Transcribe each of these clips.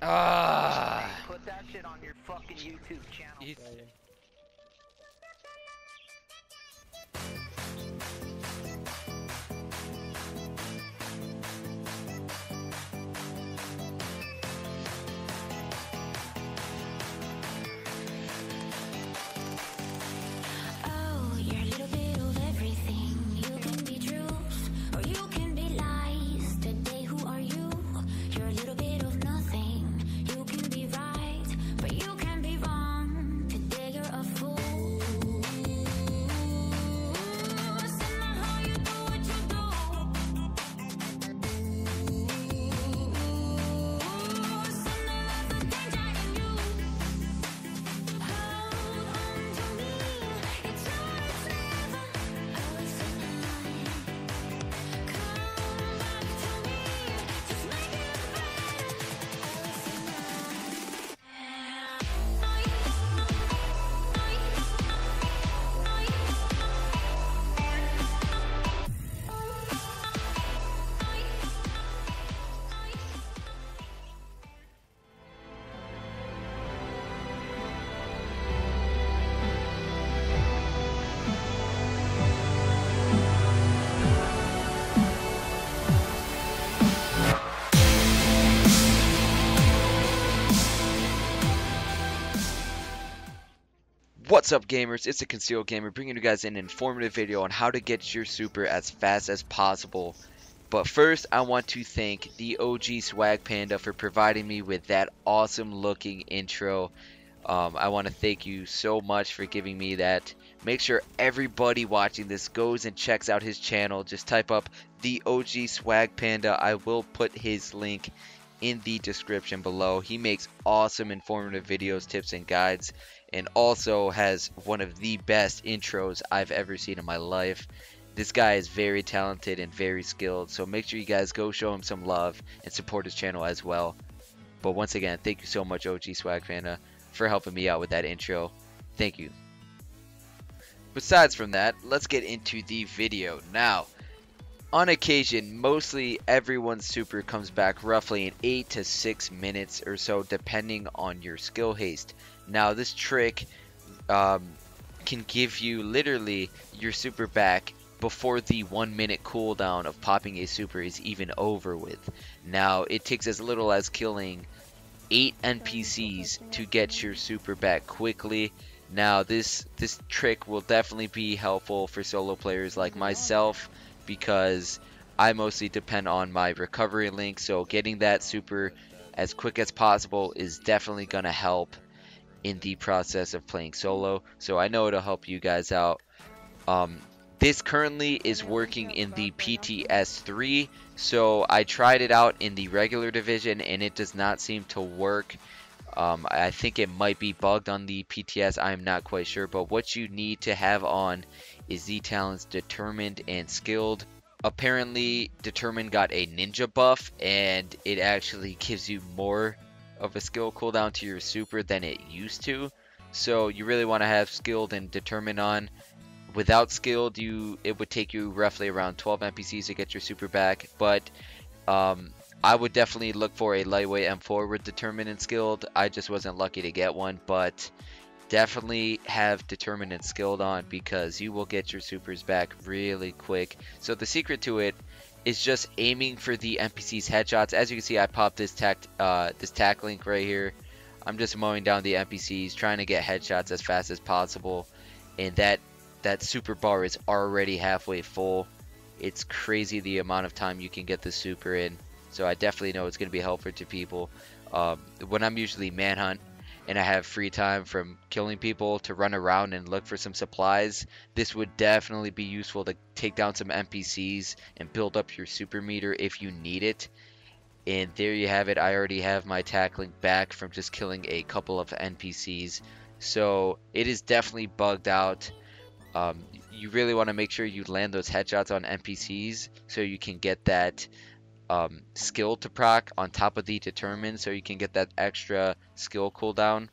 Ah. Put that shit on your fucking YouTube channel. Oh, you're a little bit of everything. You can be truth, or you can be lies. Today, who are you? You're a little bit of nothing. You can be right, but you can be wrong. Today, you're a fool. Somehow you do what you do. Some of the danger in you. Hold on to me. It's yours forever. Always in line. Come back to me. Just make it better. Always in What's up, gamers? It's a Concealed Gamer bringing you guys an informative video on how to get your super as fast as possible. But first, I want to thank the OG Swag Panda for providing me with that awesome looking intro. I want to thank you so much for giving me that. Make sure everybody watching this goes and checks out his channel. Just type up the OG Swag Panda. I will put his link in the description below. He makes awesome informative videos, tips, and guides, and also has one of the best intros I've ever seen in my life. This guy is very talented and very skilled, so make sure you guys go show him some love and support his channel as well. But once again, thank you so much, OG Swag Panda, for helping me out with that intro. Thank you. Besides from that, let's get into the video. Now, on occasion, mostly everyone's super comes back roughly in 8 to 6 minutes or so, depending on your skill haste. Now, this trick can give you literally your super back before the 1 minute cooldown of popping a super is even over with. Now, it takes as little as killing 8 NPCs to get your super back quickly. Now, this trick will definitely be helpful for solo players like myself, because I mostly depend on my recovery link, so getting that super as quick as possible is definitely gonna help in the process of playing solo. So I know it'll help you guys out. This currently is working in the PTS 3, so I tried it out in the regular division and it does not seem to work. I think it might be bugged on the PTS, I'm not quite sure, but what you need to have on is the talents Determined and Skilled. Apparently, Determined got a ninja buff, and it actually gives you more of a skill cooldown to your super than it used to. So you really want to have Skilled and Determined on. Without Skilled, it would take you roughly around 12 NPCs to get your super back, but I would definitely look for a lightweight M4 with Determined and Skilled. I just wasn't lucky to get one, but definitely have Determined and Skilled on, because you will get your supers back really quick. So the secret to it is just aiming for the NPC's headshots. As you can see, I popped this tack link right here. I'm just mowing down the NPCs, trying to get headshots as fast as possible, and that super bar is already halfway full. It's crazy the amount of time you can get the super in. So I definitely know it's going to be helpful to people. When I'm usually manhunt and I have free time from killing people to run around and look for some supplies, this would definitely be useful to take down some NPCs and build up your super meter if you need it. And there you have it. I already have my tackling back from just killing a couple of NPCs. So it is definitely bugged out. You really want to make sure you land those headshots on NPCs so you can get that skill to proc on top of the Determined, so you can get that extra skill cooldown.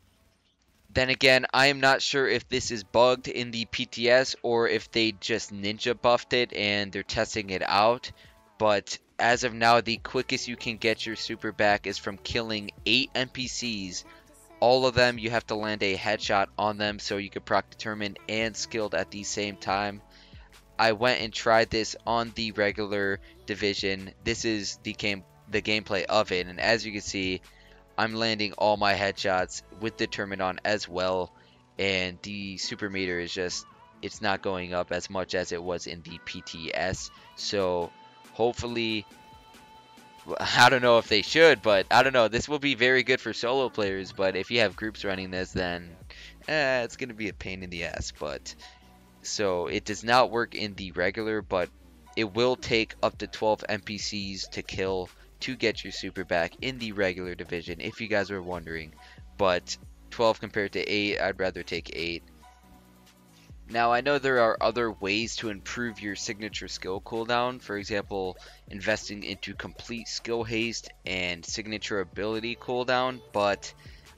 Then again, I am not sure if this is bugged in the PTS or if they just ninja buffed it and they're testing it out, but as of now, the quickest you can get your super back is from killing 8 NPCs. All of them, you have to land a headshot on them so you can proc determined and skilled at the same time. I went and tried this on the regular division. This is the gameplay of it, and as you can see, I'm landing all my headshots with determined on as well, and the super meter is just, it's not going up as much as it was in the PTS. So hopefully, I don't know if they should, but I don't know, this will be very good for solo players, but if you have groups running this, then it's gonna be a pain in the ass. But so it does not work in the regular, but it will take up to 12 NPCs to kill to get your super back in the regular division, if you guys were wondering. But 12 compared to 8, I'd rather take 8. Now, I know there are other ways to improve your signature skill cooldown. For example, investing into complete skill haste and signature ability cooldown, but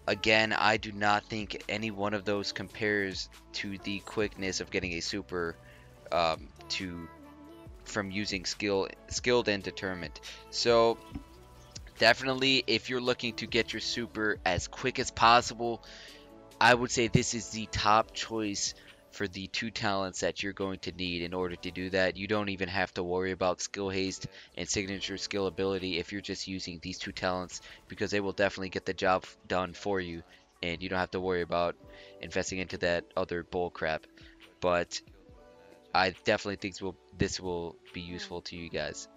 again, I do not think any one of those compares to the quickness of getting a super from using skilled and determined. So definitely, if you're looking to get your super as quick as possible, I would say this is the top choice for the 2 talents that you're going to need in order to do that. You don't even have to worry about skill haste and signature skill ability if you're just using these 2 talents, because they will definitely get the job done for you, and you don't have to worry about investing into that other bull crap. But I definitely think this will be useful to you guys.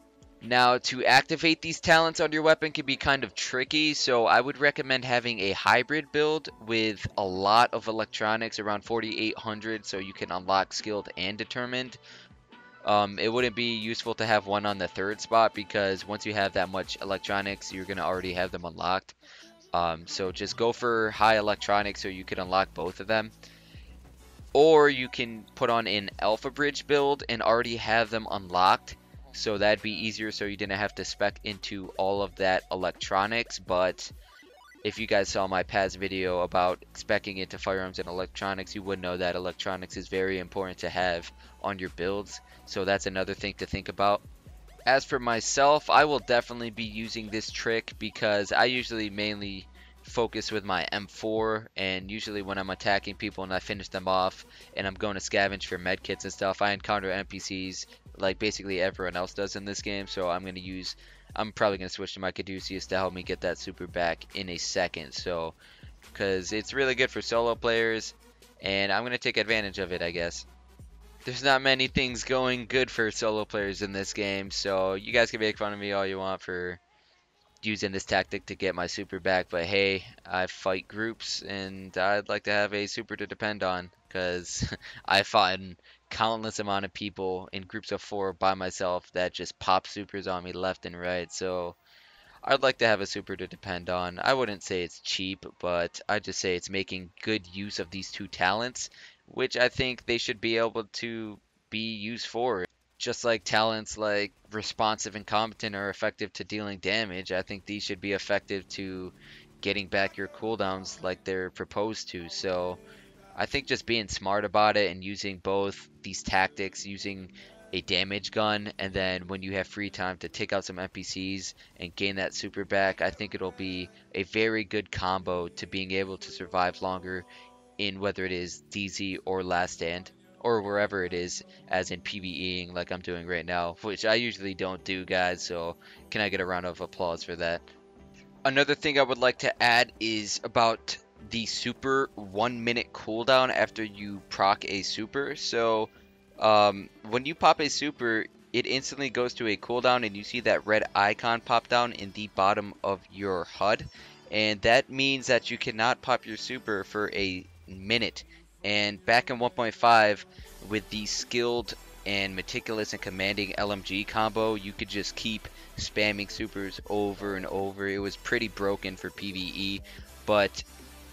Now, to activate these talents on your weapon can be kind of tricky, so I would recommend having a hybrid build with a lot of electronics, around 4800, so you can unlock skilled and determined. It wouldn't be useful to have one on the 3rd spot, because once you have that much electronics, you're going to already have them unlocked. So just go for high electronics so you can unlock both of them. Or you can put on an alpha bridge build and already have them unlocked, so that'd be easier, so you didn't have to spec into all of that electronics. But if you guys saw my past video about speccing into firearms and electronics, you would know that electronics is very important to have on your builds, so that's another thing to think about. As for myself, I will definitely be using this trick because I usually mainly focus with my M4, and usually when I'm attacking people and I finish them off and I'm going to scavenge for medkits and stuff, I encounter NPCs like basically everyone else does in this game. So I'm probably going to switch to my Caduceus to help me get that super back in a second, so because it's really good for solo players, and I'm going to take advantage of it, I guess. There's not many things going good for solo players in this game, so you guys can make fun of me all you want for using this tactic to get my super back, but hey, I fight groups and I'd like to have a super to depend on, because I fought countless amount of people in groups of 4 by myself that just pop supers on me left and right. So I'd like to have a super to depend on. I wouldn't say it's cheap, but I'd just say it's making good use of these 2 talents, which I think they should be able to be used for. Just like talents like responsive and competent are effective to dealing damage, I think these should be effective to getting back your cooldowns like they're proposed to. So I think just being smart about it and using both these tactics, using a damage gun, and then when you have free time to take out some NPCs and gain that super back, I think it'll be a very good combo to being able to survive longer in whether it is DZ or Last Stand, or wherever it is, as in PvEing like I'm doing right now, which I usually don't do, guys, so can I get a round of applause for that? Another thing I would like to add is about the super 1 minute cooldown after you proc a super. So when you pop a super, it instantly goes to a cooldown, and you see that red icon pop down in the bottom of your HUD, and that means that you cannot pop your super for a minute. And back in 1.5, with the skilled and meticulous and commanding LMG combo, you could just keep spamming supers over and over. It was pretty broken for PvE, but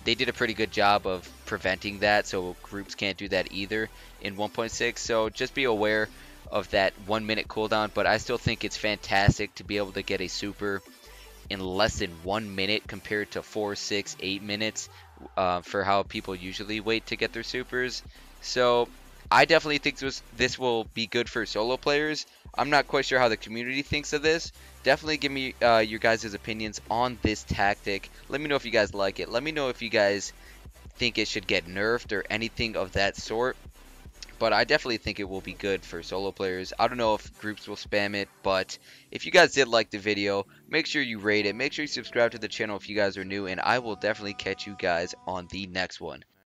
they did a pretty good job of preventing that, so groups can't do that either in 1.6. So just be aware of that 1 minute cooldown, but I still think it's fantastic to be able to get a super in less than 1 minute compared to 4, 6, 8 minutes for how people usually wait to get their supers. So I definitely think this will be good for solo players. I'm not quite sure how the community thinks of this. Definitely give me your guys' opinions on this tactic. Let me know if you guys like it. Let me know if you guys think it should get nerfed or anything of that sort. But I definitely think it will be good for solo players. I don't know if groups will spam it, but if you guys did like the video, make sure you rate it. Make sure you subscribe to the channel if you guys are new, and I will definitely catch you guys on the next one.